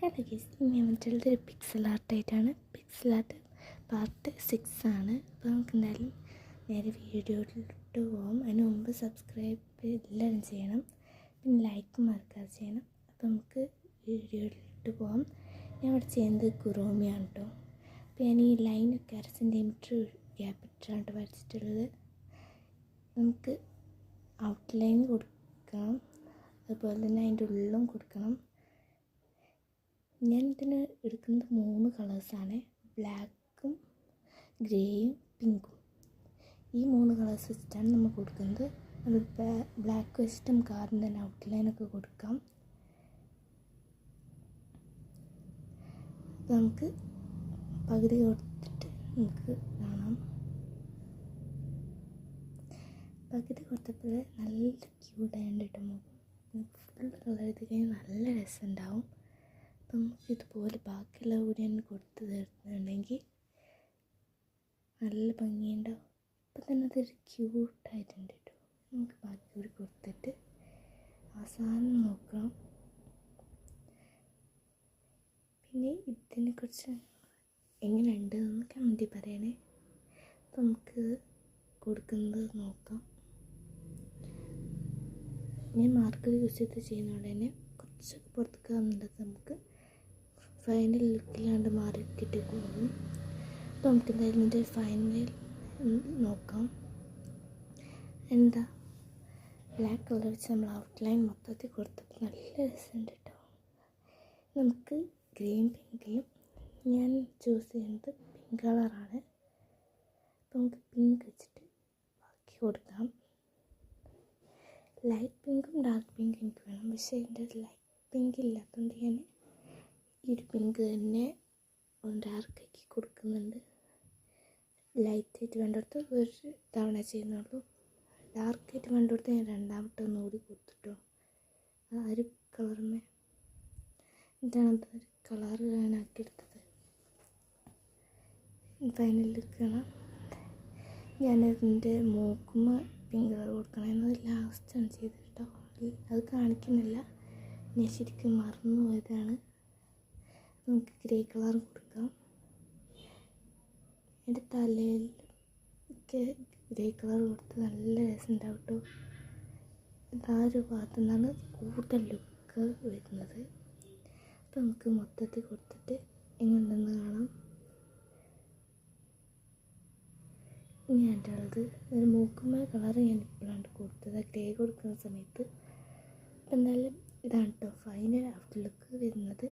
Hello guys, ഞാൻ മറ്റുള്ളത് ഒരു pixel ആർട്ടായിട്ടാണ്. Pixel art part 6 ആണ്. അപ്പോൾ നമുക്ക് എന്തായാലും നേരെ വീഡിയോയിലോട്ട് പോകാം. അതിന് മുമ്പ് സബ്സ്ക്രൈബ് എല്ലാവരും ചെയ്യണം, പിന്നെ ലൈക്ക് മറക്കാതെ ചെയ്യണം. അപ്പോൾ നമുക്ക് വീഡിയോയിലോട്ട് പോകാം. ഞാൻ ഇവിടെ ചെയ്യുന്നത് കുറോമിയാണ് കേട്ടോ. അപ്പോൾ ഞാൻ ഈ ലൈനൊക്കെ 1 സെൻറ്റിമീറ്റർ ഗ്യാപ്പിട്ടാണ് വരച്ചിട്ടുള്ളത്. നമുക്ക് ഔട്ട്ലൈൻ കൊടുക്കണം, അതുപോലെ തന്നെ അതിൻ്റെ ഉള്ളിലും കൊടുക്കണം. ഞാൻ ഇതിന് എടുക്കുന്നത് 3 കളേഴ്സാണ്, ബ്ലാക്കും ഗ്രേയും പിങ്കും. ഈ 3 കളേഴ്സ് വെച്ചിട്ടാണ് നമ്മൾ കൊടുക്കുന്നത്. അത് ബ്ലാക്ക് വെച്ചിട്ട് നമുക്ക് ആദ്യം തന്നെ ഔട്ട്ലൈനൊക്കെ കൊടുക്കാം. അപ്പോൾ നമുക്ക് പകുതി കൊടുത്തിട്ട് നമുക്ക് കാണാം. പകുതി കൊടുത്തപ്പോൾ നല്ല ക്യൂട്ടായിട്ട് കിട്ടും. ഫുൾ കളർ ചെയ്ത് കഴിഞ്ഞാൽ നല്ല രസമുണ്ടാവും. അപ്പം ഇതുപോലെ ബാക്കിയുള്ള കൂടി തന്നെ കൊടുത്ത് തീർത്തുന്നുണ്ടെങ്കിൽ നല്ല ഭംഗിയുണ്ടാവും. അപ്പം തന്നെ അതൊരു ക്യൂട്ടായിട്ടുണ്ട് കേട്ടോ. നമുക്ക് ബാക്കി കൂടി കൊടുത്തിട്ട് അവസാനം നോക്കണം. പിന്നെ ഇതിനെക്കുറിച്ച് എങ്ങനെയുണ്ട് എന്ന് കമൻറ്റിൽ പറയണേ. അപ്പം നമുക്ക് കൊടുക്കുന്നത് നോക്കാം. ഞാൻ മാർക്കർ യൂസ് ചെയ്ത് ചെയ്യുന്നതുകൊണ്ട് തന്നെ കുറച്ചൊക്കെ പുറത്തേക്ക് വന്നിട്ട് നമുക്ക് ഫൈനൽ ലുക്കിലാണ്ട് മാറി കിട്ടിക്കൊള്ളും. അപ്പോൾ നമുക്ക് എന്തായാലും ഇതിൻ്റെ ഫൈനൽ നോക്കാം. എന്താ ബ്ലാക്ക് കളർ വെച്ച് നമ്മൾ ഔട്ട്ലൈൻ മൊത്തത്തിൽ കൊടുത്തപ്പോൾ നല്ല രസമുണ്ട് കേട്ടോ. നമുക്ക് ഗ്രീൻ പിങ്കിലും ഞാൻ ചൂസ് ചെയ്യുന്നത് പിങ്ക് കളറാണ്. അപ്പോൾ നമുക്ക് പിങ്ക് വെച്ചിട്ട് ബാക്കി കൊടുക്കാം. ലൈറ്റ് പിങ്കും ഡാർക്ക് പിങ്കും എനിക്ക് വേണം, പക്ഷേ എൻ്റെ ലൈറ്റ് പിങ്ക് ഇല്ലാത്തതുകൊണ്ട് ഞാൻ ഈ ഒരു പിങ്ക് തന്നെ ഡാർക്കാക്കി കൊടുക്കുന്നുണ്ട്. ലൈറ്റായിട്ട് വേണ്ടിടത്ത് ഒരു തവണ ചെയ്യുന്നുള്ളൂ. ഡാർക്കായിട്ട് വേണ്ടിടത്ത് ഞാൻ രണ്ടാമത്തെ ഒന്നുകൂടി കൊടുത്തിട്ടോ. ആ ഒരു കളറുമേ ഇതാണ് ഒരു കളർ ആക്കിയെടുത്തത്. ഫൈനൽ ലുക്ക് കാണാം. ഞാനതിൻ്റെ മൂക്കുമ്മ പിങ്ക് കളർ കൊടുക്കണം എന്നത് ലാസ്റ്റാണ് ചെയ്തത് കേട്ടോ. അത് കാണിക്കുന്നില്ല, ഞാൻ ശരിക്കും മറന്നു പോയതാണ്. നമുക്ക് ഗ്രേ കളർ കൊടുക്കാം. എൻ്റെ തലയിൽ ഒക്കെ ഗ്രേ കളർ കൊടുത്ത് നല്ല രസമുണ്ടാവും കേട്ടോ. ആ ഒരു ഭാഗത്തു നിന്നാണ് കൂടുതൽ ലുക്ക് വരുന്നത്. അപ്പോൾ നമുക്ക് മൊത്തത്തിൽ കൊടുത്തിട്ട് എങ്ങനെയുണ്ടെന്ന് കാണാം. ഇനി എൻ്റെ ഉള്ളത് ഒരു മൂക്കുമ്മ കളർ ഞാൻ ഇപ്പോഴാണ് കൊടുത്തത് ഗ്രേ കൊടുക്കുന്ന സമയത്ത്. അപ്പം എന്തായാലും ഇതാണ് കേട്ടോ ഫൈനൽ ഔട്ട് ലുക്ക് വരുന്നത്.